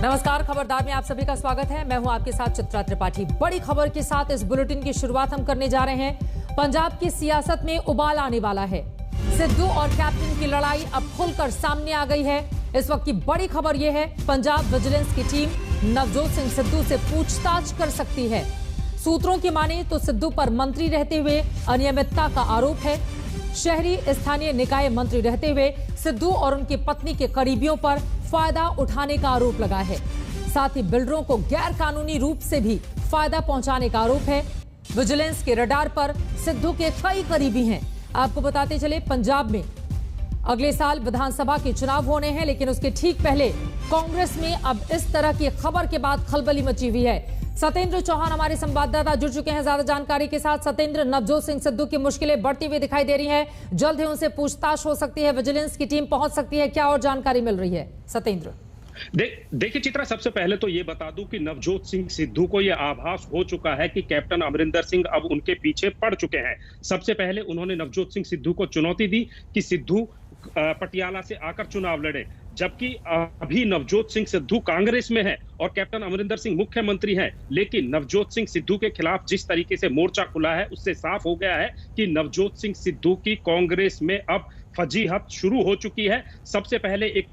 नमस्कार, खबरदार में आप सभी का स्वागत है। मैं हूं आपके साथ चित्रा त्रिपाठी। बड़ी खबर के साथ इस बुलेटिन की शुरुआत हम करने जा रहे हैं। पंजाब की सियासत में उबाल आने वाला है। सिद्धू और कैप्टन की लड़ाई अब खुलकर सामने आ गई है। इस वक्त की बड़ी खबर यह है, पंजाब विजिलेंस की टीम नवजोत सिंह सिद्धू से पूछताछ कर सकती है। सूत्रों की माने तो सिद्धू पर मंत्री रहते हुए अनियमितता का आरोप है। शहरी स्थानीय निकाय मंत्री रहते हुए सिद्धू और उनकी पत्नी के करीबियों पर फायदा उठाने का आरोप लगा है। साथ ही बिल्डरों को गैर कानूनी रूप से भी फायदा पहुंचाने का आरोप है। विजिलेंस के रडार पर सिद्धू के कई करीबी हैं। आपको बताते चले, पंजाब में अगले साल विधानसभा के चुनाव होने हैं, लेकिन उसके ठीक पहले कांग्रेस में अब इस तरह की खबर के बाद खलबली मची हुई है। सत्येंद्र चौहान हमारे संवाददाता जुड़ चुके हैं ज्यादा जानकारी के साथ। सत्येंद्र, नवजोत सिंह सिद्धू की मुश्किलें बढ़ती हुई दिखाई दे रही हैं। जल्द ही उनसे पूछताछ हो सकती है, विजिलेंस की टीम पहुंच सकती है। क्या और जानकारी मिल रही है सत्येंद्र? देखिए चित्रा, सबसे पहले तो ये बता दूं कि नवजोत सिंह सिद्धू को यह आभास हो चुका है कि कैप्टन अमरिंदर सिंह अब उनके पीछे पड़ चुके हैं। सबसे पहले उन्होंने नवजोत सिंह सिद्धू को चुनौती दी कि सिद्धू पटियाला से आकर चुनाव लड़े, जबकि अभी नवजोत सिंह सिद्धू कांग्रेस में है और कैप्टन अमरिंदर सिंह मुख्यमंत्री हैं। लेकिन नवजोत सिंह सिद्धू के खिलाफ जिस तरीके से मोर्चा खुला है, उससे साफ हो गया है कि नवजोत सिंह सिद्धू की कांग्रेस में अब फजीहत शुरू हो चुकी है। सबसे पहले एक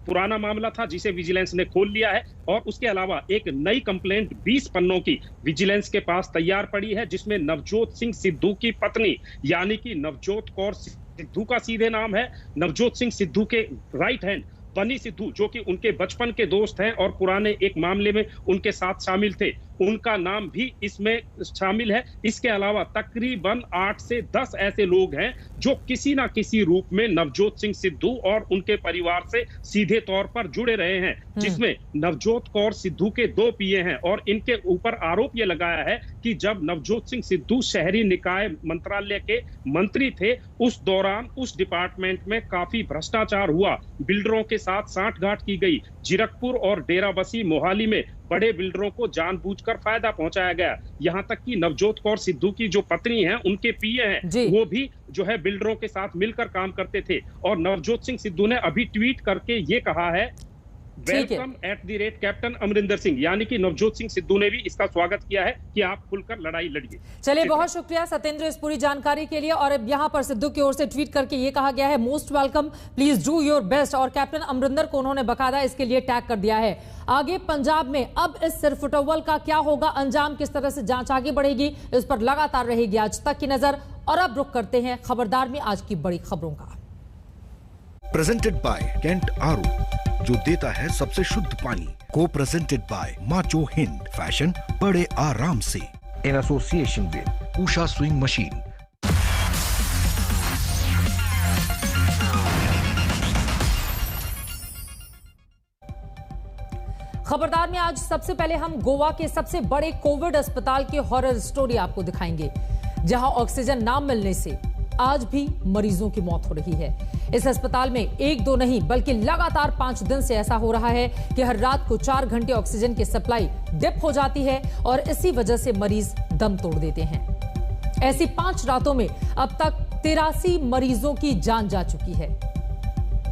पुराना मामला था जिसे विजिलेंस ने खोल लिया है, और उसके अलावा एक नई कंप्लेंट 20 पन्नों की विजिलेंस के पास तैयार पड़ी है, जिसमें नवजोत सिंह सिद्धू की पत्नी यानी कि नवजोत कौर सिद्धू का सीधे नाम है, नवजोत सिंह सिद्धू के राइट हैंड बनी सिद्धू, जो कि उनके बचपन के दोस्त हैं और पुराने एक मामले में उनके साथ शामिल थे, उनका नाम भी इसमें शामिल है। इसके अलावा तकरीबन 8 से 10 ऐसे लोग हैं जो किसी ना किसी रूप में नवजोत सिंह सिद्धू और उनके परिवार से सीधे तौर पर जुड़े रहे हैं, जिसमें नवजोत कौर सिद्धू के 2 पीए हैं। और इनके ऊपर आरोप यह लगाया है कि जब नवजोत सिंह सिद्धू शहरी निकाय मंत्रालय के मंत्री थे, उस दौरान उस डिपार्टमेंट में काफी भ्रष्टाचार हुआ, बिल्डरों के साथ सांठगांठ की गई। जीरकपुर और डेराबस्सी मोहाली में बड़े बिल्डरों को जानबूझकर फायदा पहुंचाया गया। यहां तक कि नवजोत कौर सिद्धू की जो पत्नी है, उनके पीए हैं, वो भी जो है बिल्डरों के साथ मिलकर काम करते थे। और नवजोत सिंह सिद्धू ने अभी ट्वीट करके ये कहा है, वेलकम @ कैप्टन अमरिंदर सिंह, यानी कि नवजोत सिंह सिद्धू ने भी इसका स्वागत किया है कि आप खुलकर लड़ाई लड़िए। चलिए, बहुत शुक्रिया सत्येंद्र इस पूरी जानकारी के लिए। और अब यहाँ पर सिद्धू की ओर से ट्वीट करके ये कहा गया है, most welcome, please do your best. और कैप्टन अमरिंदर को उन्होंने बकायदा इसके लिए टैग कर दिया है। आगे पंजाब में अब इस सिरफुटौल का क्या होगा अंजाम, किस तरह से जांच आगे बढ़ेगी, इस पर लगातार रहेगी आज तक की नजर। और अब रुक करते हैं खबरदार में आज की बड़ी खबरों का। प्रेजेंटेड बाय कैंट आरू, जो देता है सबसे शुद्ध पानी। को presented by macho Hind, fashion बड़े आराम से, in association with Usha swing machine. खबरदार में आज सबसे पहले हम गोवा के सबसे बड़े कोविड अस्पताल की हॉरर स्टोरी आपको दिखाएंगे, जहां ऑक्सीजन ना मिलने से आज भी मरीजों की मौत हो रही है। इस अस्पताल में 1-2 नहीं बल्कि लगातार 5 दिन से ऐसा हो रहा है कि हर रात को 4 घंटे ऑक्सीजन की सप्लाई डिप हो जाती है और इसी वजह से मरीज दम तोड़ देते हैं। ऐसी 5 रातों में अब तक 83 मरीजों की जान जा चुकी है।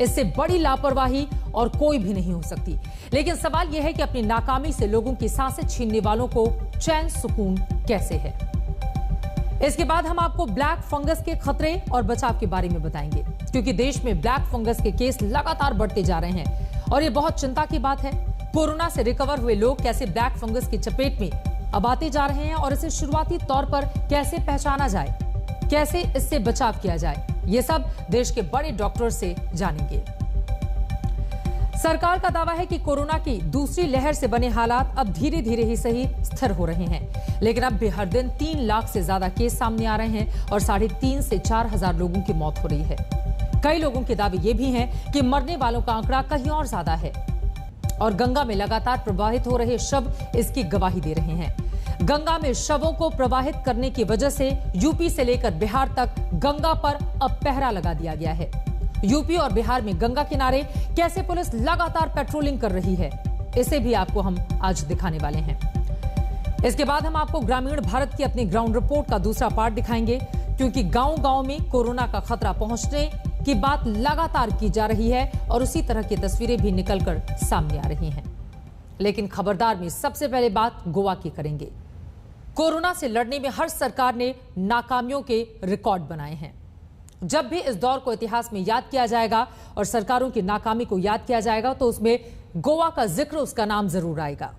इससे बड़ी लापरवाही और कोई भी नहीं हो सकती। लेकिन सवाल यह है कि अपनी नाकामी से लोगों की सांसें छीनने वालों को चैन सुकून कैसे है। इसके बाद हम आपको ब्लैक फंगस के खतरे और बचाव के बारे में बताएंगे, क्योंकि देश में ब्लैक फंगस के केस लगातार बढ़ते जा रहे हैं और ये बहुत चिंता की बात है। कोरोना से रिकवर हुए लोग कैसे ब्लैक फंगस की चपेट में अब आते जा रहे हैं और इसे शुरुआती तौर पर कैसे पहचाना जाए, कैसे इससे बचाव किया जाए, ये सब देश के बड़े डॉक्टर से जानेंगे। सरकार का दावा है कि कोरोना की दूसरी लहर से बने हालात अब धीरे धीरे ही सही स्थिर हो रहे हैं, लेकिन अब भी हर दिन 3 लाख से ज्यादा केस सामने आ रहे हैं और 3.5 से 4 हजार लोगों की मौत हो रही है। कई लोगों के दावे ये भी हैं कि मरने वालों का आंकड़ा कहीं और ज्यादा है और गंगा में लगातार प्रवाहित हो रहे शव इसकी गवाही दे रहे हैं। गंगा में शवों को प्रवाहित करने की वजह से यूपी से लेकर बिहार तक गंगा पर अब पहरा लगा दिया गया है। यूपी और बिहार में गंगा किनारे कैसे पुलिस लगातार पेट्रोलिंग कर रही है, इसे भी आपको हम आज दिखाने वाले हैं। इसके बाद हम आपको ग्रामीण भारत की अपनी ग्राउंड रिपोर्ट का दूसरा पार्ट दिखाएंगे, क्योंकि गांव-गांव में कोरोना का खतरा पहुंचने की बात लगातार की जा रही है और उसी तरह की तस्वीरें भी निकलकर सामने आ रही हैं। लेकिन खबरदार में सबसे पहले बात गोवा की करेंगे। कोरोना से लड़ने में हर सरकार ने नाकामियों के रिकॉर्ड बनाए हैं। जब भी इस दौर को इतिहास में याद किया जाएगा और सरकारों की नाकामी को याद किया जाएगा तो उसमें गोवा का जिक्र, उसका नाम जरूर आएगा।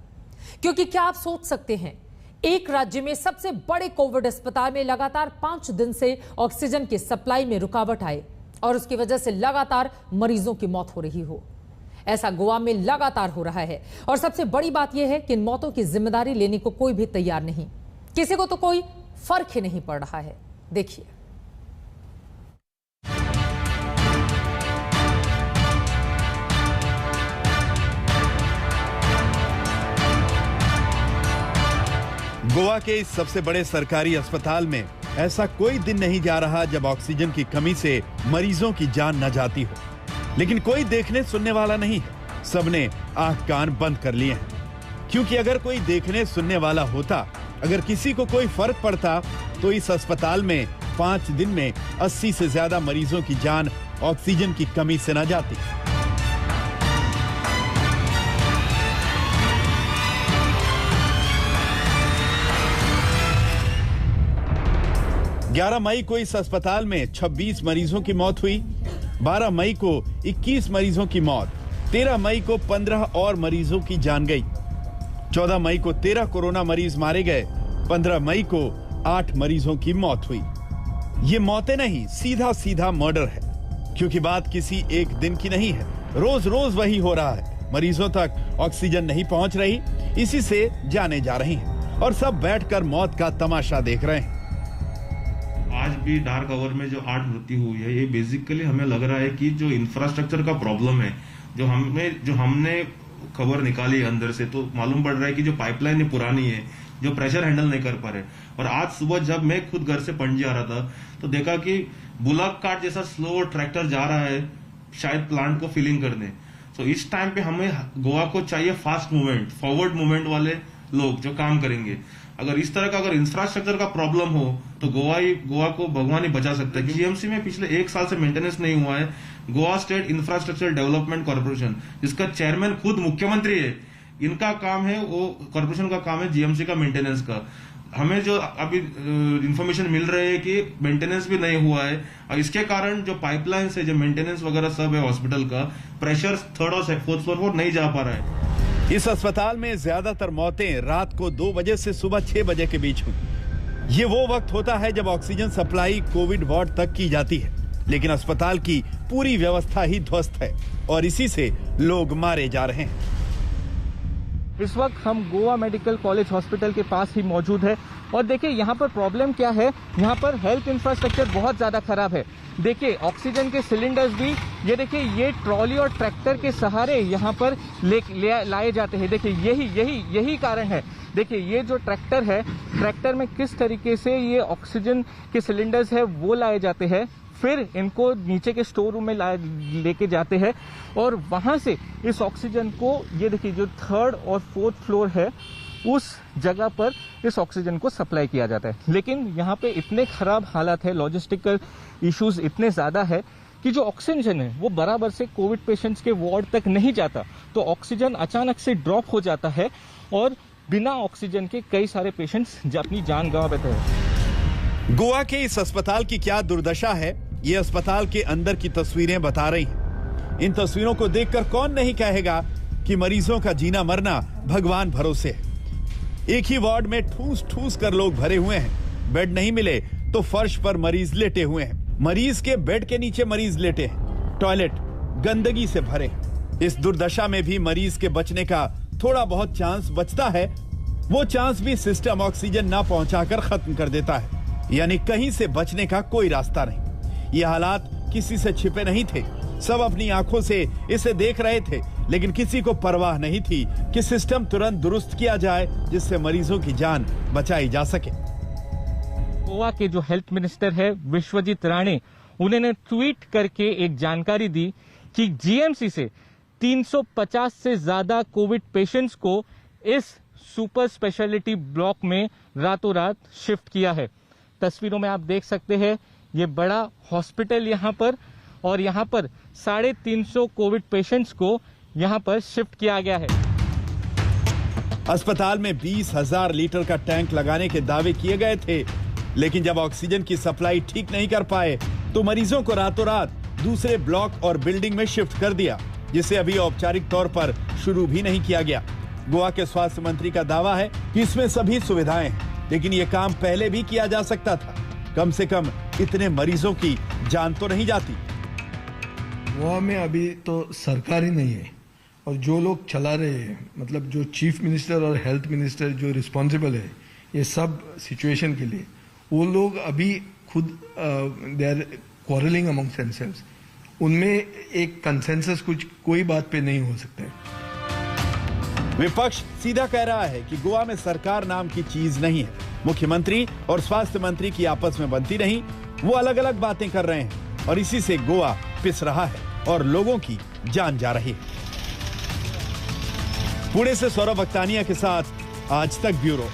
क्योंकि क्या आप सोच सकते हैं, एक राज्य में सबसे बड़े कोविड अस्पताल में लगातार 5 दिन से ऑक्सीजन की सप्लाई में रुकावट आए और उसकी वजह से लगातार मरीजों की मौत हो रही हो। ऐसा गोवा में लगातार हो रहा है और सबसे बड़ी बात यह है कि इन मौतों की जिम्मेदारी लेने को कोई भी तैयार नहीं, किसी को तो कोई फर्क ही नहीं पड़ रहा है। देखिए, गोवा के इस सबसे बड़े सरकारी अस्पताल में ऐसा कोई दिन नहीं जा रहा जब ऑक्सीजन की कमी से मरीजों की जान न जाती हो, लेकिन कोई देखने सुनने वाला नहीं है। सबने आंख कान बंद कर लिए हैं, क्योंकि अगर कोई देखने सुनने वाला होता, अगर किसी को कोई फर्क पड़ता, तो इस अस्पताल में 5 दिन में 80 से ज्यादा मरीजों की जान ऑक्सीजन की कमी से न जाती। 11 मई को इस अस्पताल में 26 मरीजों की मौत हुई, 12 मई को 21 मरीजों की मौत, 13 मई को 15 और मरीजों की जान गई, 14 मई को 13 कोरोना मरीज मारे गए, 15 मई को 8 मरीजों की मौत हुई। ये मौतें नहीं, सीधा सीधा मर्डर है, क्योंकि बात किसी एक दिन की नहीं है। रोज रोज वही हो रहा है। मरीजों तक ऑक्सीजन नहीं पहुंच रही, इसी से जाने जा रही हैं और सब बैठकर मौत का तमाशा देख रहे हैं। आज भी डार्क आवर में जो 8 मृत्यु हुई है, ये बेसिकली हमें लग रहा है कि जो इंफ्रास्ट्रक्चर का प्रॉब्लम है, जो हमने खबर निकाली अंदर से, तो मालूम पड़ रहा है कि जो पाइपलाइन है पुरानी है, जो प्रेशर हैंडल नहीं कर पा रहे। और आज सुबह जब मैं खुद घर से पणजी आ रहा था तो देखा कि बुलक कार्ट जैसा स्लो ट्रैक्टर जा रहा है शायद प्लांट को फिलिंग करने। तो इस टाइम पे हमें गोवा को चाहिए फास्ट मूवमेंट, फॉरवर्ड मूवमेंट वाले लोग जो काम करेंगे। अगर इस तरह का अगर इंफ्रास्ट्रक्चर का प्रॉब्लम हो तो गोवा को भगवान ही बचा सकता है। जीएमसी में पिछले 1 साल से मेंटेनेंस नहीं हुआ है। Goa state infrastructure development corporation, जिसका चेयरमैन खुद मुख्यमंत्री है, इनका काम है, वो कॉर्पोरेशन का काम है जीएमसी का मेंटेनेंस का। हमें जो अभी इंफॉर्मेशन मिल रही है कि मेंटेनेंस भी नहीं हुआ है और इसके कारण जो पाइपलाइन है, जो मेंटेनेंस वगैरह सब है हॉस्पिटल का, प्रेशर 3rd और 4th फ्लोर पर नहीं जा पा रहा है। इस अस्पताल में ज्यादातर मौतें रात को 2 बजे से सुबह 6 बजे के बीच हुई। ये वो वक्त होता है जब ऑक्सीजन सप्लाई कोविड वार्ड तक की जाती है, लेकिन अस्पताल की पूरी व्यवस्था ही ध्वस्त है और इसी से लोग मारे जा रहे हैं। इस वक्त हम गोवा मेडिकल कॉलेज हॉस्पिटल के पास ही मौजूद है और देखिए यहाँ पर प्रॉब्लम क्या है। यहाँ पर हेल्थ इंफ्रास्ट्रक्चर बहुत ज़्यादा खराब है। देखिए ऑक्सीजन के सिलेंडर्स भी, ये देखिए ये ट्रॉली और ट्रैक्टर के सहारे यहाँ पर लाए जाते हैं। देखिए यही कारण है। देखिए ये जो ट्रैक्टर है, ट्रैक्टर में किस तरीके से ये ऑक्सीजन के सिलेंडर्स है वो लाए जाते हैं, फिर इनको नीचे के स्टोर रूम में लेके जाते हैं और वहां से इस ऑक्सीजन को, ये देखिए जो 3rd और 4th फ्लोर है, उस जगह पर इस ऑक्सीजन को सप्लाई किया जाता है। लेकिन यहाँ पे इतने खराब हालात है, लॉजिस्टिकल इश्यूज इतने ज़्यादा है कि जो ऑक्सीजन है वो बराबर से कोविड पेशेंट्स के वार्ड तक नहीं जाता। तो ऑक्सीजन अचानक से ड्रॉप हो जाता है और बिना ऑक्सीजन के कई सारे पेशेंट्स अपनी जान गंवा बैठे हैं। गोवा के इस अस्पताल की क्या दुर्दशा है, ये अस्पताल के अंदर की तस्वीरें बता रही हैं। इन तस्वीरों को देखकर कौन नहीं कहेगा कि मरीजों का जीना मरना भगवान भरोसे है। एक ही वार्ड में ठूस ठूस कर लोग भरे हुए हैं। बेड नहीं मिले तो फर्श पर मरीज लेटे हुए हैं। मरीज के बेड के नीचे मरीज लेटे हैं। टॉयलेट गंदगी से भरे। इस दुर्दशा में भी मरीज के बचने का थोड़ा बहुत चांस बचता है। वो चांस भी सिस्टम ऑक्सीजन ना पहुंचाकर खत्म कर देता है, यानी कहीं से बचने का कोई रास्ता नहीं। ये हालात किसी से छिपे नहीं थे, सब अपनी आंखों से इसे देख रहे थे, लेकिन किसी को परवाह नहीं थी कि सिस्टम तुरंत दुरुस्त किया जाए जिससे मरीजों की जान बचाई जा सके। गोवा के जो हेल्थ मिनिस्टर है विश्वजीत राणे, उन्होंने ट्वीट करके एक जानकारी दी कि जीएमसी से 350 से ज्यादा कोविड पेशेंट्स को इस सुपर स्पेशलिटी ब्लॉक में रातों रात शिफ्ट किया है। तस्वीरों में आप देख सकते हैं ये बड़ा हॉस्पिटल यहाँ पर, और यहाँ पर 350 कोविड पेशेंट्स को यहाँ पर शिफ्ट किया गया है। अस्पताल में 20,000 लीटर का टैंक लगाने के दावे किए गए थे, लेकिन जब ऑक्सीजन की सप्लाई ठीक नहीं कर पाए तो मरीजों को रातों रात दूसरे ब्लॉक और बिल्डिंग में शिफ्ट कर दिया, जिसे अभी औपचारिक तौर पर शुरू भी नहीं किया गया। गोवा के स्वास्थ्य मंत्री का दावा है कि इसमें सभी सुविधाएं हैं, लेकिन यह काम पहले भी किया जा सकता था। कम से कम इतने मरीजों की जान तो नहीं जाती। गोवा में अभी तो सरकार ही नहीं है, और जो लोग चला रहे हैं, मतलब जो चीफ मिनिस्टर और हेल्थ मिनिस्टर जो रिस्पॉन्सिबल है ये सब सिचुएशन के लिए, वो लोग अभी खुद they are quarrelling among themselves. उनमें एक कंसेंसस कुछ कोई बात पे नहीं हो सकता है। विपक्ष सीधा कह रहा है कि गोवा में सरकार नाम की चीज नहीं है। मुख्यमंत्री और स्वास्थ्य मंत्री की आपस में बनती नहीं, वो अलग अलग बातें कर रहे हैं और इसी से गोवा पिस रहा है और लोगों की जान जा रही है। पुणे से सौरभ अख्तानिया के साथ आज तक ब्यूरो।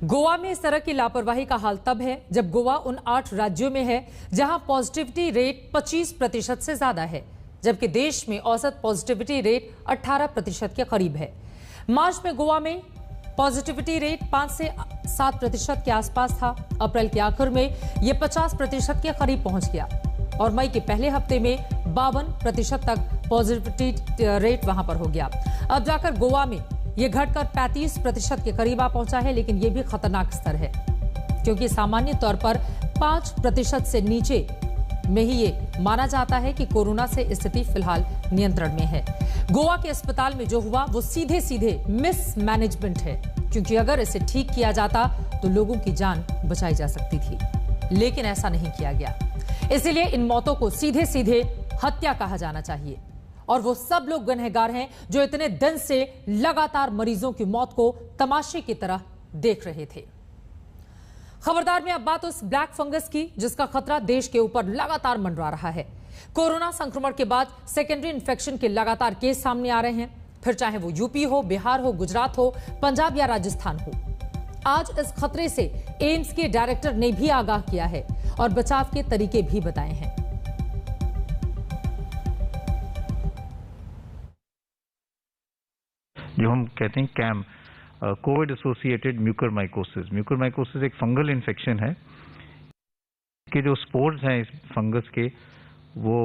गोवा में इस तरह की लापरवाही का हाल तब है जब गोवा उन 8 राज्यों में है जहां पॉजिटिविटी रेट 25% से ज्यादा है, जबकि देश में औसत पॉजिटिविटी रेट 18% के करीब है। मार्च में गोवा में पॉजिटिविटी रेट 5 से 7% के आसपास था। अप्रैल के आखिर में यह 50% के करीब पहुंच गया और मई के पहले हफ्ते में 52% तक पॉजिटिविटी रेट वहां पर हो गया। अब जाकर गोवा में यह घटकर 35% के करीब आ पहुंचा है, लेकिन यह भी खतरनाक स्तर है क्योंकि सामान्य तौर पर 5% से नीचे में ही ये माना जाता है कि कोरोना से स्थिति फिलहाल नियंत्रण में है। गोवा के अस्पताल में जो हुआ वो सीधे सीधे मिसमैनेजमेंट है, क्योंकि अगर इसे ठीक किया जाता तो लोगों की जान बचाई जा सकती थी, लेकिन ऐसा नहीं किया गया। इसलिए इन मौतों को सीधे सीधे हत्या कहा जाना चाहिए और वो सब लोग गुनहगार हैं जो इतने दिन से लगातार मरीजों की मौत को तमाशे की तरह देख रहे थे। खबरदार में अब बात उस ब्लैक फंगस की जिसका खतरा देश के ऊपर लगातार मंडरा रहा है। कोरोना संक्रमण के बाद सेकेंडरी इन्फेक्शन के लगातार केस सामने आ रहे हैं, फिर चाहे वो यूपी हो, बिहार हो, गुजरात हो, पंजाब या राजस्थान हो। आज इस खतरे से एम्स के डायरेक्टर ने भी आगाह किया है और बचाव के तरीके भी बताए हैं। जो हम कहते हैं CAM, Covid associated mucormycosis. Mucormycosis एक फंगल इन्फेक्शन है कि जो स्पोर्स हैं इस फंगस के वो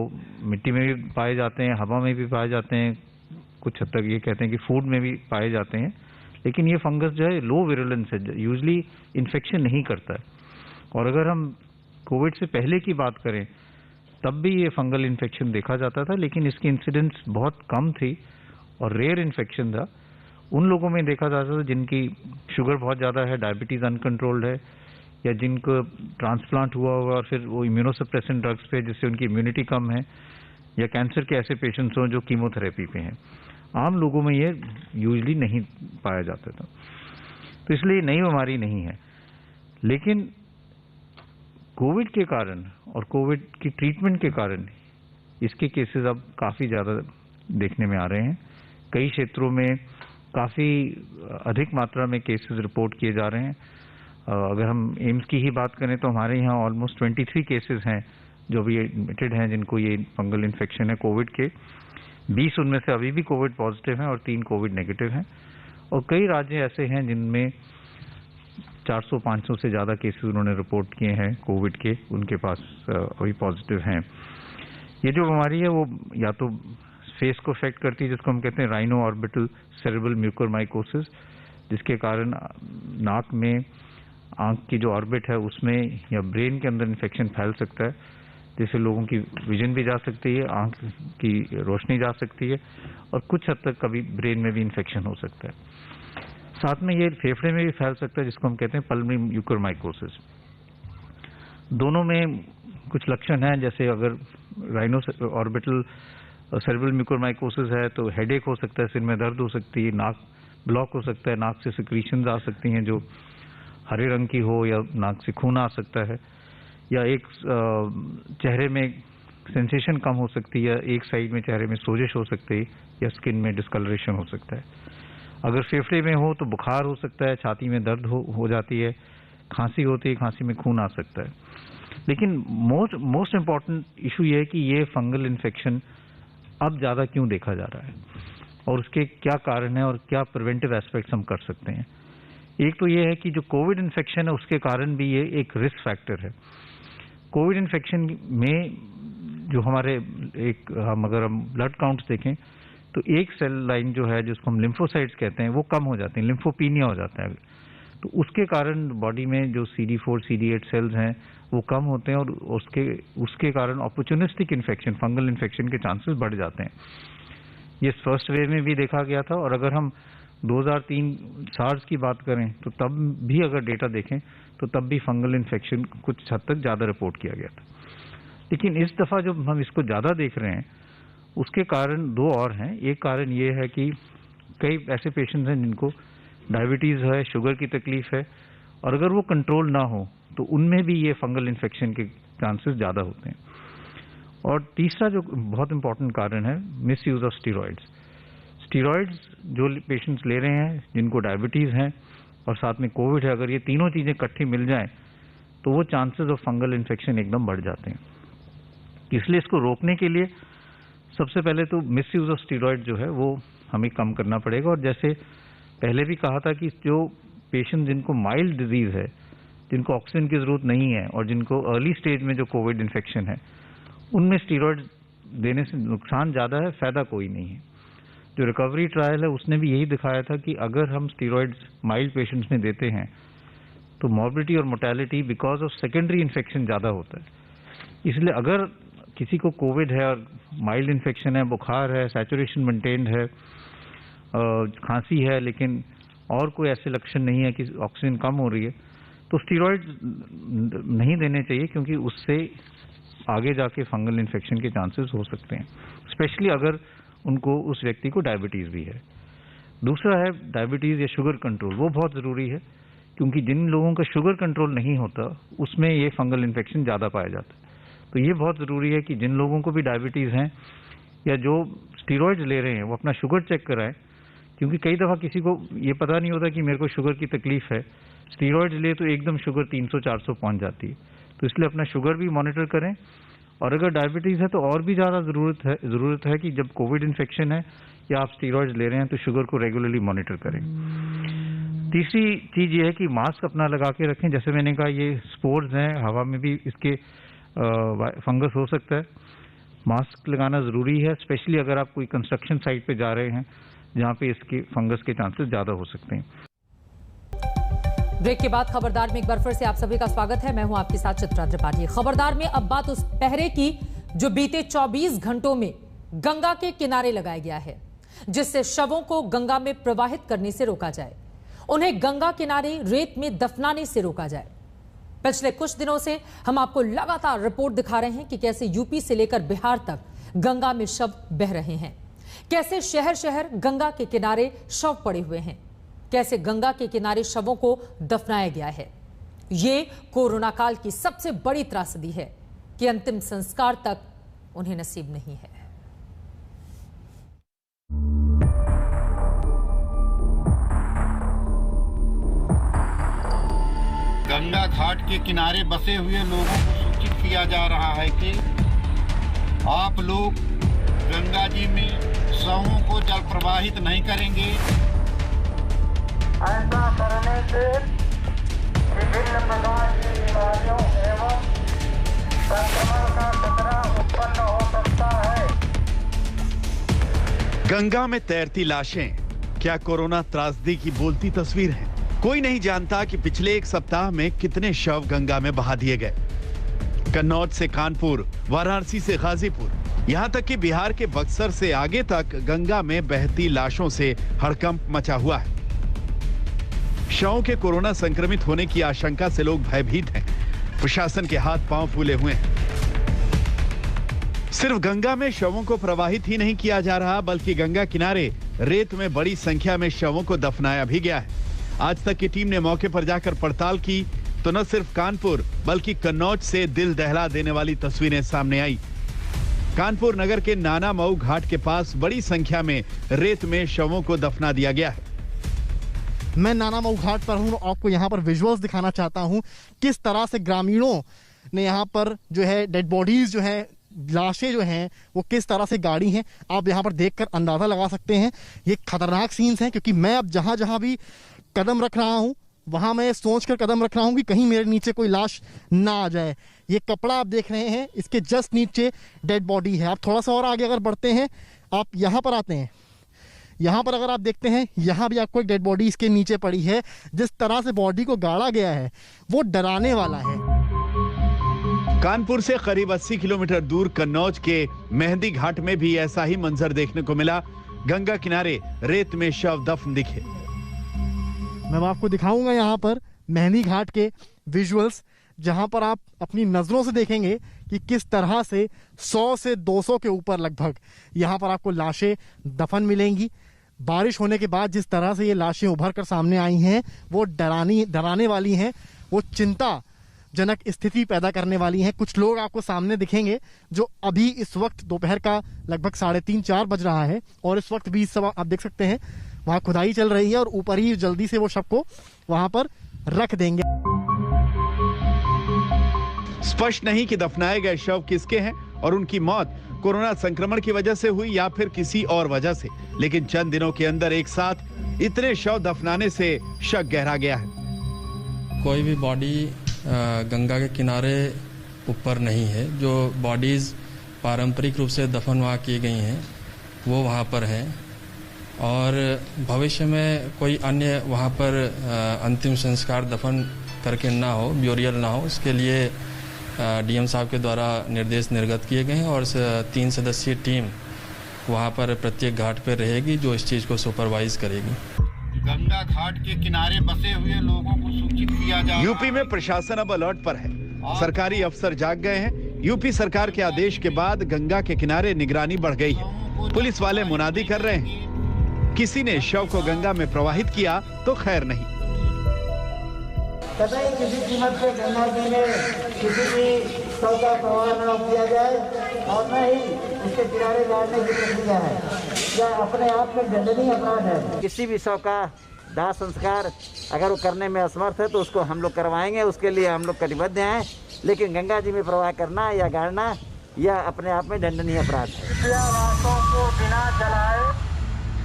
मिट्टी में भी पाए जाते हैं, हवा में भी पाए जाते हैं, कुछ हद तक ये कहते हैं कि फूड में भी पाए जाते हैं। लेकिन ये फंगस जो है लो विरुलेंस है, यूजली इन्फेक्शन नहीं करता है। और अगर हम कोविड से पहले की बात करें तब भी ये फंगल इन्फेक्शन देखा जाता था, लेकिन इसकी इंसिडेंस बहुत कम थी और रेयर इन्फेक्शन था। उन लोगों में देखा जाता था जिनकी शुगर बहुत ज़्यादा है, डायबिटीज़ अनकंट्रोल्ड है, या जिनको ट्रांसप्लांट हुआ हुआ और फिर वो इम्यूनोसप्रेसेंट ड्रग्स पे जिससे उनकी इम्यूनिटी कम है, या कैंसर के ऐसे पेशेंट्स हों जो कीमोथेरेपी पे हैं। आम लोगों में ये यूजली नहीं पाया जाता था, तो इसलिए नई बीमारी नहीं है। लेकिन कोविड के कारण और कोविड की ट्रीटमेंट के कारण इसके केसेस अब काफ़ी ज़्यादा देखने में आ रहे हैं। कई क्षेत्रों में काफ़ी अधिक मात्रा में केसेस रिपोर्ट किए जा रहे हैं। अगर हम एम्स की ही बात करें तो हमारे यहाँ ऑलमोस्ट 23 केसेस हैं जो भी एडमिटेड हैं जिनको ये फंगल इन्फेक्शन है कोविड के। 20 उनमें से अभी भी कोविड पॉजिटिव हैं और 3 कोविड नेगेटिव हैं। और कई राज्य ऐसे हैं जिनमें 400-500 से ज़्यादा केसेस उन्होंने रिपोर्ट किए हैं कोविड के, उनके पास अभी पॉजिटिव हैं। ये जो बीमारी है वो या तो फेस को अफेक्ट करती है जिसको हम कहते हैं राइनो ऑर्बिटल सेरेब्रल म्यूकरमाइकोसिस, जिसके कारण नाक में आंख की जो ऑर्बिट है उसमें या ब्रेन के अंदर इन्फेक्शन फैल सकता है, जिससे लोगों की विजन भी जा सकती है, आंख की रोशनी जा सकती है और कुछ हद तक कभी ब्रेन में भी इन्फेक्शन हो सकता है। साथ में ये फेफड़े में भी फैल सकता है जिसको हम कहते हैं पल्मोनरी म्यूकरमाइकोसिस। दोनों में कुछ लक्षण हैं, जैसे अगर राइनो ऑर्बिटल सेरेब्रल म्यूकरमाइकोसिस है तो हेडेक हो सकता है, सिर में दर्द हो सकती है, नाक ब्लॉक हो सकता है, नाक से सिक्रीशंस आ सकती हैं जो हरे रंग की हो, या नाक से खून आ सकता है, या एक चेहरे में सेंसेशन कम हो सकती है, एक साइड में चेहरे में सोजिश हो सकती है, या स्किन में डिस्कलरेशन हो सकता है। अगर फेफड़े में हो तो बुखार हो सकता है, छाती में दर्द हो जाती है, खांसी होती है, खांसी में खून आ सकता है। लेकिन मोस्ट इम्पॉर्टेंट इशू ये है कि ये फंगल इन्फेक्शन अब ज़्यादा क्यों देखा जा रहा है। और उसके क्या कारण है और क्या प्रिवेंटिव एस्पेक्ट्स हम कर सकते हैं। एक तो ये है कि जो कोविड इन्फेक्शन है उसके कारण भी ये एक रिस्क फैक्टर है। कोविड इन्फेक्शन में जो हमारे अगर हम ब्लड काउंट्स देखें तो एक सेल लाइन जो है जिसको हम लिम्फोसाइट्स कहते हैं वो कम हो जाते हैं, लिम्फोपीनिया हो जाता है। तो उसके कारण बॉडी में जो CD4 CD8 सेल्स हैं वो कम होते हैं और उसके कारण अपॉर्चुनिस्टिक इन्फेक्शन, फंगल इन्फेक्शन के चांसेस बढ़ जाते हैं। ये फर्स्ट वेव में भी देखा गया था और अगर हम 2003 सार्स की बात करें तो तब भी अगर डेटा देखें तो तब भी फंगल इन्फेक्शन कुछ हद तक ज़्यादा रिपोर्ट किया गया था। लेकिन इस दफ़ा जब हम इसको ज़्यादा देख रहे हैं उसके कारण दो और हैं। एक कारण ये है कि कई ऐसे पेशेंट्स हैं जिनको डायबिटीज़ है, शुगर की तकलीफ है और अगर वो कंट्रोल ना हो तो उनमें भी ये फंगल इन्फेक्शन के चांसेस ज़्यादा होते हैं। और तीसरा जो बहुत इंपॉर्टेंट कारण है miss use of steroids. Steroids जो पेशेंट्स ले रहे हैं जिनको डायबिटीज़ हैं और साथ में कोविड है, अगर ये तीनों चीज़ें इकट्ठी मिल जाएं तो वो चांसेस ऑफ फंगल इन्फेक्शन एकदम बढ़ जाते हैं। इसलिए इसको रोकने के लिए सबसे पहले तो मिस यूज़ ऑफ स्टीरॉयड जो है वो हमें कम करना पड़ेगा। और जैसे पहले भी कहा था कि जो पेशेंट जिनको माइल्ड डिजीज़ है, जिनको ऑक्सीजन की ज़रूरत नहीं है और जिनको अर्ली स्टेज में जो कोविड इन्फेक्शन है उनमें स्टीरॉयड देने से नुकसान ज़्यादा है, फ़ायदा कोई नहीं है। जो रिकवरी ट्रायल है उसने भी यही दिखाया था कि अगर हम स्टीरॉयड्स माइल्ड पेशेंट्स में देते हैं तो मॉर्बिडिटी और mortality because of secondary infection ज़्यादा होता है। इसलिए अगर किसी को कोविड है और माइल्ड इन्फेक्शन है, बुखार है, सैचुरेशन मेंटेन्ड है, खांसी है लेकिन और कोई ऐसे लक्षण नहीं है कि ऑक्सीजन कम हो रही है, तो स्टीरॉयड नहीं देने चाहिए क्योंकि उससे आगे जाके फंगल इन्फेक्शन के चांसेस हो सकते हैं, स्पेशली अगर उनको उस व्यक्ति को डायबिटीज़ भी है। दूसरा है डायबिटीज़ या शुगर कंट्रोल, वो बहुत ज़रूरी है क्योंकि जिन लोगों का शुगर कंट्रोल नहीं होता उसमें ये फंगल इन्फेक्शन ज़्यादा पाया जाता है। तो ये बहुत ज़रूरी है कि जिन लोगों को भी डायबिटीज़ हैं या जो स्टीरॉयड्स ले रहे हैं वो अपना शुगर चेक कराएं क्योंकि कई दफ़ा किसी को ये पता नहीं होता कि मेरे को शुगर की तकलीफ़ है, स्टीरॉयड्स ले तो एकदम शुगर 300-400 पहुंच जाती है। तो इसलिए अपना शुगर भी मॉनिटर करें और अगर डायबिटीज़ है तो और भी ज़्यादा ज़रूरत है कि जब कोविड इन्फेक्शन है या आप स्टीरॉयड्स ले रहे हैं तो शुगर को रेगुलरली मॉनिटर करें। तीसरी चीज़ ये है कि मास्क अपना लगा के रखें। जैसे मैंने कहा ये स्पोर्स हैं, हवा में भी इसके फंगस हो सकता है, मास्क लगाना ज़रूरी है, स्पेशली अगर आप कोई कंस्ट्रक्शन साइट पे जा रहे हैं जहाँ पे इसके फंगस के चांसेस ज़्यादा हो सकते हैं। ब्रेक के बाद खबरदार में एक बार फिर से आप सभी का स्वागत है। मैं हूं आपके साथ चित्रा त्रिपाठी। खबरदार में अब बात उस पहरे की जो बीते 24 घंटों में गंगा के किनारे लगाया गया है जिससे शवों को गंगा में प्रवाहित करने से रोका जाए, उन्हें गंगा किनारे रेत में दफनाने से रोका जाए। पिछले कुछ दिनों से हम आपको लगातार रिपोर्ट दिखा रहे हैं कि कैसे यूपी से लेकर बिहार तक गंगा में शव बह रहे हैं, कैसे शहर शहर गंगा के किनारे शव पड़े हुए हैं, कैसे गंगा के किनारे शवों को दफनाया गया है। ये कोरोना काल की सबसे बड़ी त्रासदी है कि अंतिम संस्कार तक उन्हें नसीब नहीं है। गंगा घाट के किनारे बसे हुए लोगों को सूचित किया जा रहा है कि आप लोग गंगा जी में शवों को जल प्रवाहित नहीं करेंगे। ऐसा करने से विभिन्न प्रकार की बीमारियों एवं संक्रमण का खतरा उत्पन्न हो सकता है। गंगा में तैरती लाशें क्या कोरोना त्रासदी की बोलती तस्वीर है? कोई नहीं जानता कि पिछले एक सप्ताह में कितने शव गंगा में बहा दिए गए। कन्नौज से कानपुर, वाराणसी से गाजीपुर, यहाँ तक कि बिहार के बक्सर से आगे तक गंगा में बहती लाशों से हड़कंप मचा हुआ है। शवों के कोरोना संक्रमित होने की आशंका से लोग भयभीत हैं। प्रशासन के हाथ पांव फूले हुए हैं। सिर्फ गंगा में शवों को प्रवाहित ही नहीं किया जा रहा बल्कि गंगा किनारे रेत में बड़ी संख्या में शवों को दफनाया भी गया है। आज तक की टीम ने मौके पर जाकर पड़ताल की तो न सिर्फ कानपुर बल्कि कन्नौज से दिल दहला देने वाली तस्वीरें सामने आई। कानपुर नगर के नाना मऊ घाट के पास बड़ी संख्या में रेत में शवों को दफना दिया गया है। मैं नाना मऊ घाट पर हूं, आपको यहां पर विजुअल्स दिखाना चाहता हूं किस तरह से ग्रामीणों ने यहां पर जो है डेड बॉडीज जो है लाशें जो हैं वो किस तरह से गाड़ी हैं, आप यहाँ पर देखकर अंदाज़ा लगा सकते हैं। ये खतरनाक सीन्स हैं, क्योंकि मैं अब जहाँ जहाँ भी कदम रख रहा हूँ वहाँ मैं सोच कर कदम रख रहा हूँ कि कहीं मेरे नीचे कोई लाश ना आ जाए। ये कपड़ा आप देख रहे हैं, इसके जस्ट नीचे डेड बॉडी है। आप थोड़ा सा और आगे अगर बढ़ते हैं, आप यहाँ पर आते हैं, यहाँ पर अगर आप देखते हैं, यहाँ भी आपको एक डेड बॉडी इसके नीचे पड़ी है। जिस तरह से बॉडी को गाड़ा गया है वो डराने वाला है। कानपुर से करीब 80 किलोमीटर दूर कन्नौज के मेहंदी घाट में भी ऐसा ही मंजर देखने को मिला। गंगा किनारे रेत में शव दफन दिखे। मैं आपको दिखाऊंगा यहाँ पर मेहंदी घाट के विजुअल्स, जहाँ पर आप अपनी नज़रों से देखेंगे कि किस तरह से 100 से 200 के ऊपर लगभग यहाँ पर आपको लाशें दफन मिलेंगी। बारिश होने के बाद जिस तरह से ये लाशें उभर कर सामने आई हैं वो डराने वाली हैं, वो चिंताजनक स्थिति पैदा करने वाली हैं। कुछ लोग आपको सामने दिखेंगे जो अभी इस वक्त दोपहर का लगभग 3:30-4 बज रहा है, और इस वक्त भी इस समय आप देख सकते हैं वहाँ खुदाई चल रही है और ऊपर ही जल्दी से वो शव को वहाँ पर रख देंगे। स्पष्ट नहीं कि दफनाए गए शव किसके हैं और उनकी मौत कोरोना संक्रमण की वजह से हुई या फिर किसी और वजह से, लेकिन चंद दिनों के अंदर एक साथ इतने शव दफनाने से शक गहरा गया है। कोई भी बॉडी गंगा के किनारे ऊपर नहीं है। जो बॉडीज पारंपरिक रूप से दफन वहाँ की गई हैं वो वहाँ पर हैं, और भविष्य में कोई अन्य वहाँ पर अंतिम संस्कार दफन करके ना हो, ब्यूरियल ना हो, इसके लिए डीएम साहब के द्वारा निर्देश निर्गत किए गए हैं और 3 सदस्यीय टीम वहाँ पर प्रत्येक घाट पर रहेगी जो इस चीज़ को सुपरवाइज करेगी। गंगा घाट के किनारे बसे हुए लोगों को सूचित किया जा रहा है। यूपी में प्रशासन अब अलर्ट पर है। सरकारी अफसर जाग गए हैं। यूपी सरकार के आदेश के बाद गंगा के किनारे निगरानी बढ़ गई है। पुलिस वाले मुनादी कर रहे हैं। किसी ने शव को गंगा में प्रवाहित किया तो खैर नहीं। कतई किसी कीमत पे गंगा जी में किसी भी शव का प्रवाह न किया जाए और न ही इसके किनारे गाड़ने की प्रक्रिया है, यह अपने आप में दंडनीय अपराध है। किसी भी शव का दाह संस्कार अगर वो करने में असमर्थ है तो उसको हम लोग करवाएंगे, उसके लिए हम लोग कटिबद्ध हैं, लेकिन गंगा जी में प्रवाह करना या गाड़ना यह अपने आप में दंडनीय अपराध है। लाशों को बिना जलाए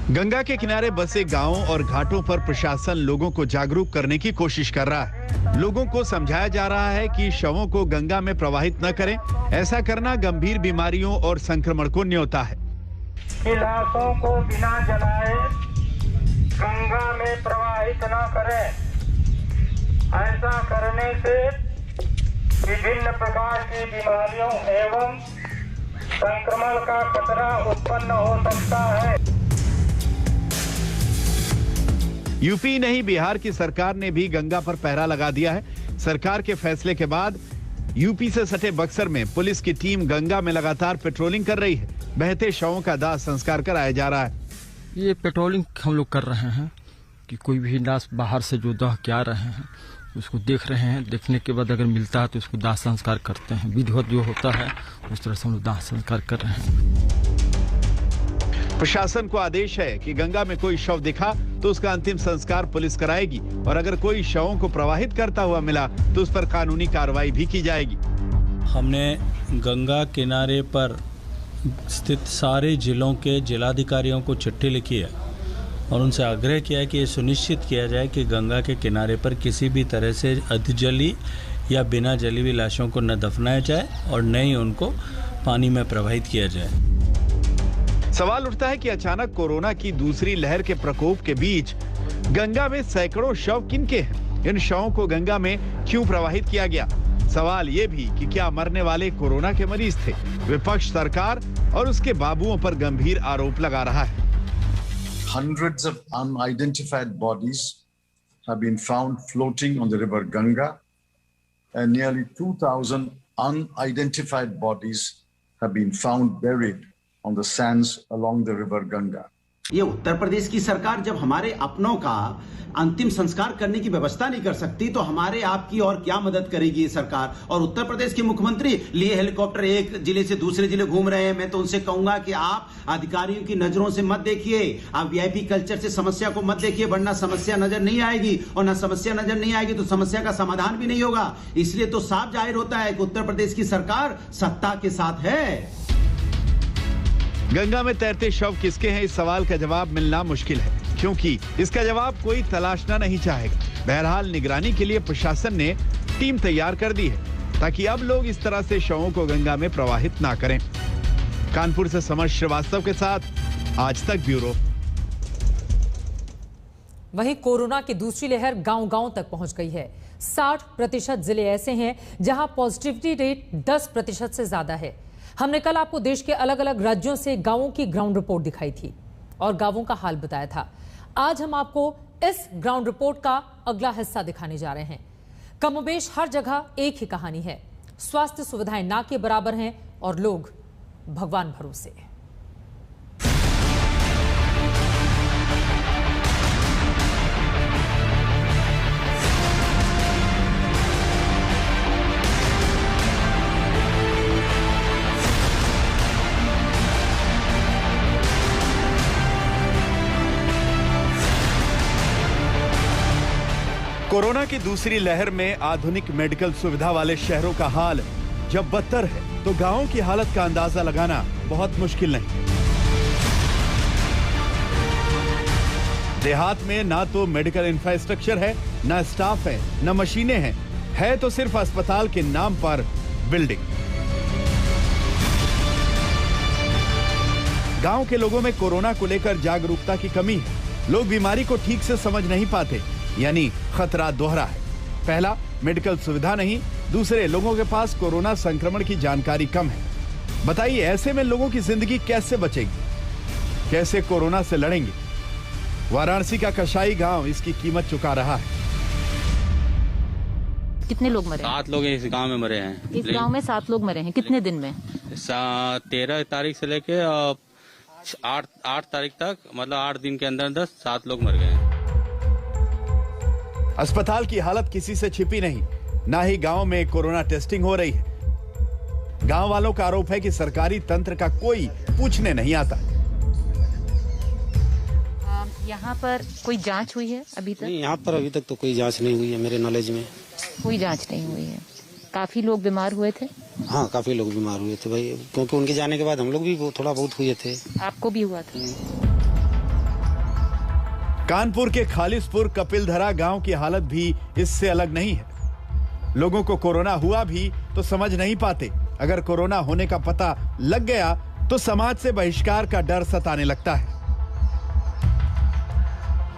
गंगा के किनारे बसे गांवों और घाटों पर प्रशासन लोगों को जागरूक करने की कोशिश कर रहा है। लोगों को समझाया जा रहा है कि शवों को गंगा में प्रवाहित न करें। ऐसा करना गंभीर बीमारियों और संक्रमण को न्योता है। लाशों को बिना जलाए गंगा में प्रवाहित न करें। ऐसा करने से विभिन्न प्रकार की बीमारियों एवं संक्रमण का खतरा उत्पन्न हो सकता है। यूपी नहीं, बिहार की सरकार ने भी गंगा पर पहरा लगा दिया है। सरकार के फैसले के बाद यूपी से सटे बक्सर में पुलिस की टीम गंगा में लगातार पेट्रोलिंग कर रही है। बहते शवों का दाह संस्कार कराया जा रहा है। ये पेट्रोलिंग हम लोग कर रहे हैं कि कोई भी लाश बाहर से जो दाह के आ रहे हैं उसको देख रहे हैं। देखने के बाद अगर मिलता है तो उसको दाह संस्कार करते हैं। विधिवत जो होता है उस तरह से हम लोग दाह संस्कार कर रहे हैं। प्रशासन को आदेश है कि गंगा में कोई शव दिखा तो उसका अंतिम संस्कार पुलिस कराएगी, और अगर कोई शवों को प्रवाहित करता हुआ मिला तो उस पर कानूनी कार्रवाई भी की जाएगी। हमने गंगा किनारे पर स्थित सारे जिलों के जिलाधिकारियों को चिट्ठी लिखी है और उनसे आग्रह किया है कि ये सुनिश्चित किया जाए कि गंगा के किनारे पर किसी भी तरह से अधजली या बिना जली हुई लाशों को न दफनाया जाए और न ही उनको पानी में प्रवाहित किया जाए। सवाल उठता है कि अचानक कोरोना की दूसरी लहर के प्रकोप के बीच गंगा में सैकड़ों शव किनके हैं? इन शवों को गंगा में क्यों प्रवाहित किया गया? सवाल ये भी कि क्या मरने वाले कोरोना के मरीज थे? विपक्ष सरकार और उसके बाबुओं पर गंभीर आरोप लगा रहा है। Hundreds of unidentified bodies have been found floating on the river Ganga, and nearly 2,000 unidentified bodies have been found buried on the sands along the river Ganga. ये उत्तर प्रदेश की सरकार जब हमारे अपनों का अंतिम संस्कार करने की व्यवस्था नहीं कर सकती तो हमारे आपकी और क्या मदद करेगी ये सरकार। और उत्तर प्रदेश के मुख्यमंत्री लिए हेलीकॉप्टर एक जिले से दूसरे जिले घूम रहे हैं। मैं तो उनसे कहूंगा कि आप अधिकारियों की नजरों से मत देखिए, आप वीआईपी कल्चर से समस्या को मत देखिए, वरना समस्या नजर नहीं आएगी, और ना समस्या नजर नहीं आएगी तो समस्या का समाधान भी नहीं होगा। इसलिए तो साफ जाहिर होता है कि उत्तर प्रदेश की सरकार सत्ता के साथ है। गंगा में तैरते शव किसके हैं, इस सवाल का जवाब मिलना मुश्किल है, क्योंकि इसका जवाब कोई तलाशना नहीं चाहेगा। बहरहाल निगरानी के लिए प्रशासन ने टीम तैयार कर दी है ताकि अब लोग इस तरह से शवों को गंगा में प्रवाहित ना करें। कानपुर से समर श्रीवास्तव के साथ आज तक ब्यूरो। वहीं कोरोना की दूसरी लहर गांव-गांव तक पहुंच गई है। 60% जिले ऐसे हैं जहां पॉजिटिविटी रेट 10% से ज्यादा है। हमने कल आपको देश के अलग अलग राज्यों से गांवों की ग्राउंड रिपोर्ट दिखाई थी और गांवों का हाल बताया था। आज हम आपको इस ग्राउंड रिपोर्ट का अगला हिस्सा दिखाने जा रहे हैं। कमोबेश हर जगह एक ही कहानी है, स्वास्थ्य सुविधाएं ना के बराबर हैं और लोग भगवान भरोसे। कोरोना की दूसरी लहर में आधुनिक मेडिकल सुविधा वाले शहरों का हाल जब बदतर है तो गांवों की हालत का अंदाजा लगाना बहुत मुश्किल नहीं। देहात में ना तो मेडिकल इंफ्रास्ट्रक्चर है, ना स्टाफ है, ना मशीनें हैं, है तो सिर्फ अस्पताल के नाम पर बिल्डिंग। गांव के लोगों में कोरोना को लेकर जागरूकता की कमी है। लोग बीमारी को ठीक से समझ नहीं पाते, यानी खतरा दोहरा है। पहला, मेडिकल सुविधा नहीं, दूसरे, लोगों के पास कोरोना संक्रमण की जानकारी कम है। बताइए ऐसे में लोगों की जिंदगी कैसे बचेगी, कैसे कोरोना से लड़ेंगे? वाराणसी का कशाई गांव इसकी कीमत चुका रहा है। कितने लोग मरे? 7 लोग इस गांव में मरे हैं। इस गांव में 7 लोग मरे हैं। कितने दिन में? 13 तारीख से लेके 8 तारीख तक, मतलब 8 दिन के अंदर 7 लोग मर गए हैं। अस्पताल की हालत किसी से छिपी नहीं, ना ही गांव में कोरोना टेस्टिंग हो रही है। गांव वालों का आरोप है कि सरकारी तंत्र का कोई पूछने नहीं आता। यहाँ पर कोई जांच हुई है अभी तक? नहीं, यहाँ पर अभी तक तो कोई जांच नहीं हुई है, मेरे नॉलेज में कोई जांच नहीं हुई है। काफी लोग बीमार हुए थे? हाँ, काफी लोग बीमार हुए थे भाई, क्योंकि उनके जाने के बाद हम लोग भी थोड़ा बहुत हुए थे। आपको भी हुआ था? कानपुर के खालिसपुर कपिलधरा गांव की हालत भी इससे अलग नहीं है। लोगों को कोरोना हुआ भी तो समझ नहीं पाते। अगर कोरोना होने का पता लग गया तो समाज से बहिष्कार का डर सताने लगता है।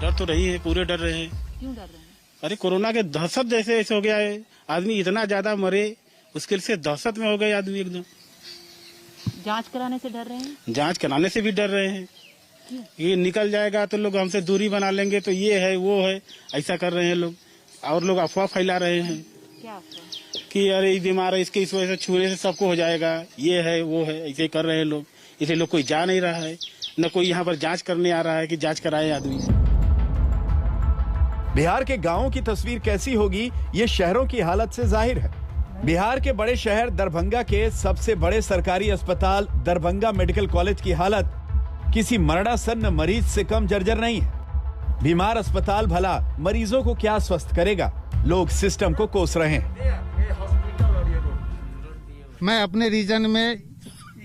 डर तो रही है, पूरे डर रहे हैं। क्यों डर रहे हैं? अरे कोरोना के दहशत जैसे ऐसे हो गया है, आदमी इतना ज्यादा मरे, मुश्किल से दहशत में हो गए आदमी एकदम। जांच कराने से डर रहे हैं? जांच कराने से भी डर रहे हैं। ये निकल जाएगा तो लोग हमसे दूरी बना लेंगे, तो ये है वो है, ऐसा कर रहे हैं लोग। और लोग अफवाह फैला रहे हैं। क्या अफवाह? कि अरे बीमार है, इसके इस वजह से छूने से सबको हो जाएगा, ये है वो है, ऐसे कर रहे हैं लोग। इसलिए लोग कोई जा नहीं रहा है, न कोई यहाँ पर जांच करने आ रहा है कि जांच कराए आदमी। बिहार के गांवों की तस्वीर कैसी होगी, ये शहरों की हालत से जाहिर है। बिहार के बड़े शहर दरभंगा के सबसे बड़े सरकारी अस्पताल दरभंगा मेडिकल कॉलेज की हालत किसी मरणासन्न मरीज से कम जर्जर नहीं है। बीमार अस्पताल भला मरीजों को क्या स्वस्थ करेगा? लोग सिस्टम को कोस रहे हैं। मैं अपने रीजन में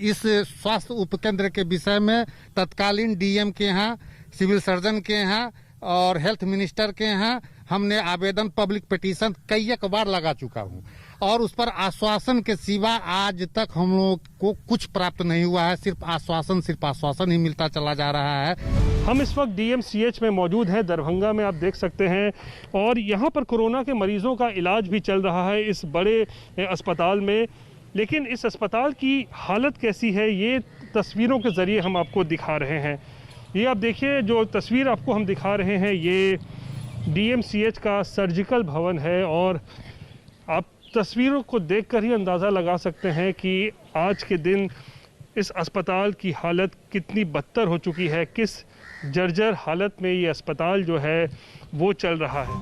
इस स्वास्थ्य उपकेंद्र के विषय में तत्कालीन डीएम के यहाँ, सिविल सर्जन के यहाँ और हेल्थ मिनिस्टर के यहाँ हमने आवेदन, पब्लिक पिटीशन कई एक बार लगा चुका हूँ और उस पर आश्वासन के सिवा आज तक हम लोग को कुछ प्राप्त नहीं हुआ है। सिर्फ आश्वासन ही मिलता चला जा रहा है। हम इस वक्त डीएमसीएच में मौजूद हैं, दरभंगा में, आप देख सकते हैं, और यहाँ पर कोरोना के मरीजों का इलाज भी चल रहा है इस बड़े अस्पताल में। लेकिन इस अस्पताल की हालत कैसी है, ये तस्वीरों के जरिए हम आपको दिखा रहे हैं। ये आप देखिए, जो तस्वीर आपको हम दिखा रहे हैं, ये डीएमसीएच का सर्जिकल भवन है और आप तस्वीरों को देखकर ही अंदाज़ा लगा सकते हैं कि आज के दिन इस अस्पताल की हालत कितनी बदतर हो चुकी है, किस जर्जर हालत में ये अस्पताल जो है वो चल रहा है।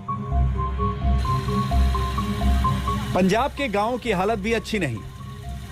पंजाब के गांवों की हालत भी अच्छी नहीं।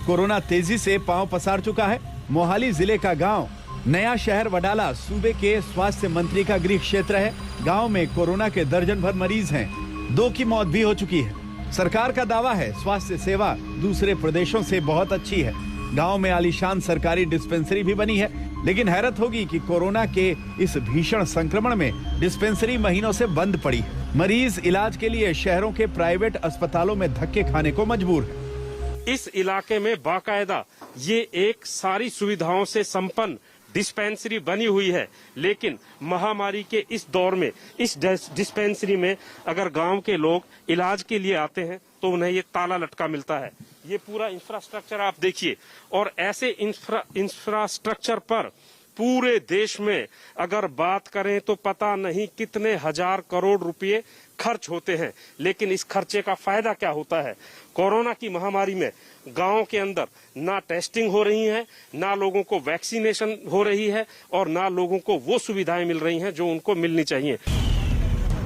कोरोना तेजी से पांव पसार चुका है। मोहाली जिले का गांव नया शहर वडाला सूबे के स्वास्थ्य मंत्री का गृह क्षेत्र है। गांव में कोरोना के दर्जन भर मरीज हैं। 2 की मौत भी हो चुकी है। सरकार का दावा है स्वास्थ्य सेवा दूसरे प्रदेशों से बहुत अच्छी है। गांव में आलीशान सरकारी डिस्पेंसरी भी बनी है, लेकिन हैरत होगी कि कोरोना के इस भीषण संक्रमण में डिस्पेंसरी महीनों से बंद पड़ी है। मरीज इलाज के लिए शहरों के प्राइवेट अस्पतालों में धक्के खाने को मजबूर है। इस इलाके में बाकायदा ये एक सारी सुविधाओं से संपन्न डिस्पेंसरी बनी हुई है, लेकिन महामारी के इस दौर में इस डिस्पेंसरी में अगर गांव के लोग इलाज के लिए आते हैं तो उन्हें ये ताला लटका मिलता है। ये पूरा इंफ्रास्ट्रक्चर आप देखिए, और ऐसे इंफ्रास्ट्रक्चर पर पूरे देश में अगर बात करें तो पता नहीं कितने हजार करोड़ रुपए खर्च होते हैं, लेकिन इस खर्चे का फायदा क्या होता है? कोरोना की महामारी में गांव के अंदर ना टेस्टिंग हो रही है, ना लोगों को वैक्सीनेशन हो रही है, और ना लोगों को वो सुविधाएं मिल रही हैं जो उनको मिलनी चाहिए।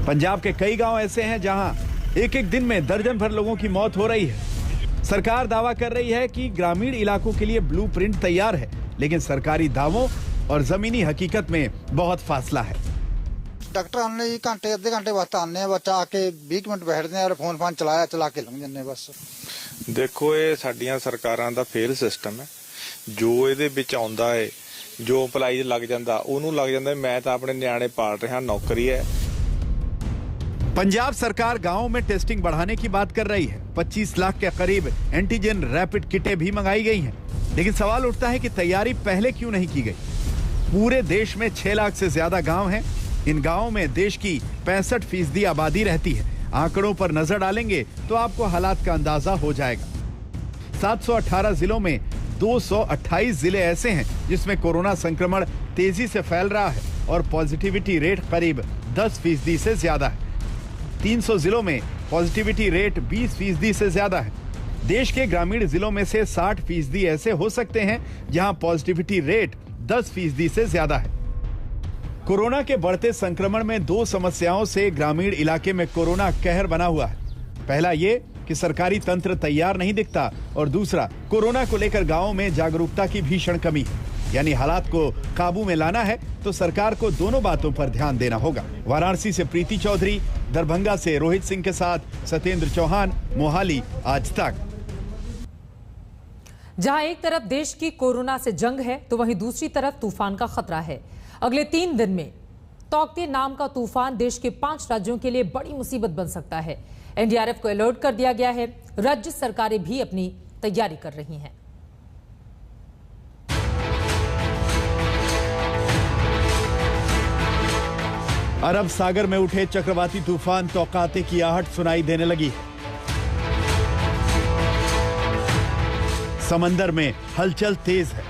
पंजाब के कई गांव ऐसे हैं जहां एक एक दिन में दर्जन भर लोगों की मौत हो रही है। सरकार दावा कर रही है कि ग्रामीण इलाकों के लिए ब्लूप्रिंट तैयार है, लेकिन सरकारी दावों और जमीनी हकीकत में बहुत फासला है। डॉक्टर आने घंटे आधे घंटे वास्ते आने बच्चा आके 20 मिनट बैठते हैं और फोन चला के लंघ जाने बस। देखो ये साडियां सरकारां दा फेल सिस्टम है। जो ਇਹਦੇ ਵਿੱਚ ਆਉਂਦਾ ਹੈ जो ਅਪਲਾਈ ਲੱਗ ਜਾਂਦਾ ਉਹਨੂੰ ਲੱਗ ਜਾਂਦਾ। मैं तो अपने ਨਿਆਣੇ ਪਾਲ ਰਿਹਾ, नौकरी है। पंजाब सरकार गांवों में टेस्टिंग बढ़ाने की बात कर रही है। 25 लाख के करीब एंटीजन रैपिड किटें भी मंगाई गई हैं, लेकिन सवाल उठता है कि तैयारी पहले क्यों नहीं की गई। पूरे देश में 6 लाख से ज्यादा गांव हैं। इन गांवों में देश की 65% आबादी रहती है। आंकड़ों पर नजर डालेंगे तो आपको हालात का अंदाजा हो जाएगा। 718 जिलों में 228 जिले ऐसे हैं जिसमें कोरोना संक्रमण तेजी से फैल रहा है और पॉजिटिविटी रेट करीब 10% से ज्यादा है। 300 जिलों में पॉजिटिविटी रेट 20% से ज्यादा है। देश के ग्रामीण जिलों में से 60% ऐसे हो सकते हैं जहां पॉजिटिविटी रेट 10% से ज्यादा है। कोरोना के बढ़ते संक्रमण में 2 समस्याओं से ग्रामीण इलाके में कोरोना कहर बना हुआ है। पहला ये कि सरकारी तंत्र तैयार नहीं दिखता, और दूसरा कोरोना को लेकर गांवों में जागरूकता की भीषण कमी है। यानी हालात को काबू में लाना है तो सरकार को दोनों बातों पर ध्यान देना होगा। वाराणसी से प्रीति चौधरी, दरभंगा से रोहित सिंह के साथ सत्येंद्र चौहान, मोहाली, आज तक। जहां एक तरफ देश की कोरोना से जंग है तो वहीं दूसरी तरफ तूफान का खतरा है। अगले 3 दिन में तौकते नाम का तूफान देश के 5 राज्यों के लिए बड़ी मुसीबत बन सकता है। एनडीआरएफ को अलर्ट कर दिया गया है। राज्य सरकारें भी अपनी तैयारी कर रही हैं। अरब सागर में उठे चक्रवाती तूफान तौकाते की आहट सुनाई देने लगी है। समंदर में हलचल तेज है।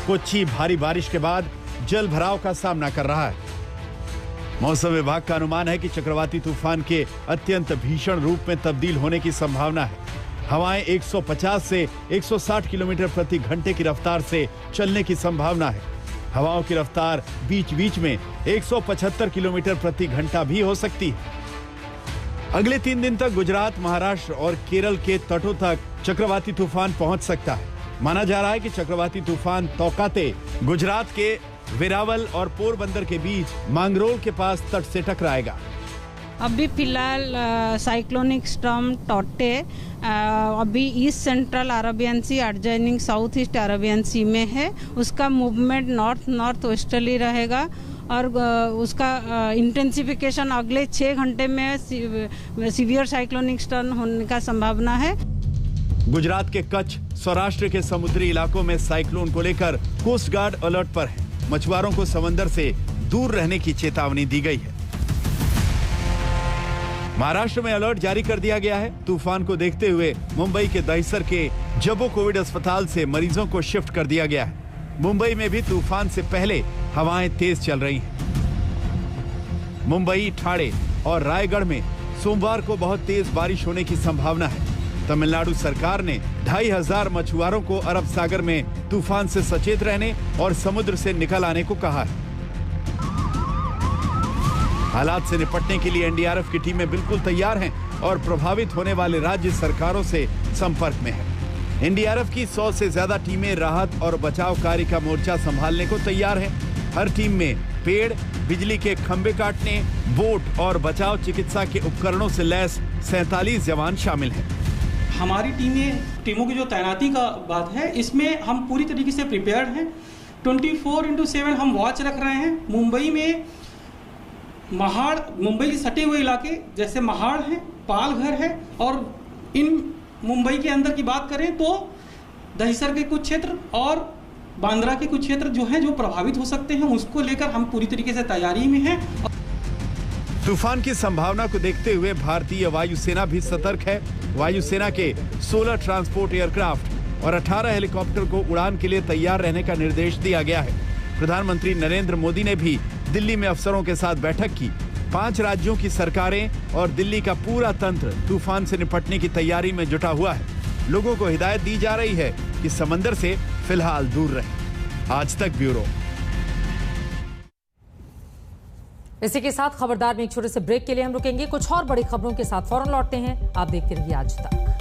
कोच्चि भारी बारिश के बाद जल भराव का सामना कर रहा है। मौसम विभाग का अनुमान है कि चक्रवाती तूफान के अत्यंत भीषण रूप में तब्दील होने की संभावना है। हवाएं 150 से 160 किलोमीटर प्रति घंटे की रफ्तार से चलने की संभावना है। हवाओं की रफ्तार बीच बीच में 175 किलोमीटर प्रति घंटा भी हो सकती है। अगले 3 दिन तक गुजरात, महाराष्ट्र और केरल के तटों तक चक्रवाती तूफान पहुंच सकता है। माना जा रहा है कि चक्रवाती तूफान तौकाते गुजरात के वेरावल और पोरबंदर के बीच मांगरोल के पास तट से टकराएगा। अभी फिलहाल साइक्लोनिक स्टॉर्म टॉटे अभी ईस्ट सेंट्रल अरेबियन सी एडजॉइनिंग साउथ ईस्ट अरेबियन सी में है। उसका मूवमेंट नॉर्थ वेस्टर्ली रहेगा और उसका इंटेंसिफिकेशन अगले 6 घंटे में सीवियर साइक्लोनिक स्टॉर्म होने का संभावना है। गुजरात के कच्छ, सौराष्ट्र के समुद्री इलाकों में साइक्लोन को लेकर कोस्ट गार्ड अलर्ट पर है। मछुआरों को समंदर से दूर रहने की चेतावनी दी गई है। महाराष्ट्र में अलर्ट जारी कर दिया गया है। तूफान को देखते हुए मुंबई के दहिसर के जबो कोविड अस्पताल से मरीजों को शिफ्ट कर दिया गया है। मुंबई में भी तूफान से पहले हवाएं तेज चल रही हैं। मुंबई, ठाणे और रायगढ़ में सोमवार को बहुत तेज बारिश होने की संभावना है। तमिलनाडु सरकार ने 2500 मछुआरों को अरब सागर में तूफान से सचेत रहने और समुद्र से निकल आने को कहा है। हालात से निपटने के लिए एनडीआरएफ की टीमें बिल्कुल तैयार हैं और प्रभावित होने वाले राज्य सरकारों से संपर्क में है। एनडीआरएफ की 100 से ज्यादा टीमें राहत और बचाव कार्य का मोर्चा संभालने को तैयार हैं। हर टीम में पेड़, बिजली के खंभे काटने, बोट और बचाव चिकित्सा के उपकरणों से लैस 47 जवान शामिल हैं। हमारी टीमों की जो तैनाती का बात है, इसमें हम पूरी तरीके से प्रिपेयर्ड हैं। 24/7 हम वॉच रख रहे हैं। मुंबई में मुंबई के सटे हुए इलाके जैसे महाड़ है, पालघर है, और इन मुंबई के अंदर की बात करें तो दहिसर के कुछ क्षेत्र और बांद्रा के कुछ क्षेत्र जो हैं जो प्रभावित हो सकते हैं, उसको लेकर हम पूरी तरीके से तैयारी में हैं। तूफान की संभावना को देखते हुए भारतीय वायुसेना भी सतर्क है। वायुसेना के 16 ट्रांसपोर्ट एयरक्राफ्ट और 18 हेलीकॉप्टर को उड़ान के लिए तैयार रहने का निर्देश दिया गया है। प्रधानमंत्री नरेंद्र मोदी ने भी दिल्ली में अफसरों के साथ बैठक की। 5 राज्यों की सरकारें और दिल्ली का पूरा तंत्र तूफान से निपटने की तैयारी में जुटा हुआ है। लोगों को हिदायत दी जा रही है कि समंदर से फिलहाल दूर रहें। आज तक ब्यूरो। इसी के साथ खबरदार में एक छोटे से ब्रेक के लिए हम रुकेंगे। कुछ और बड़ी खबरों के साथ फौरन लौटते हैं। आप देखते रहिए आज तक।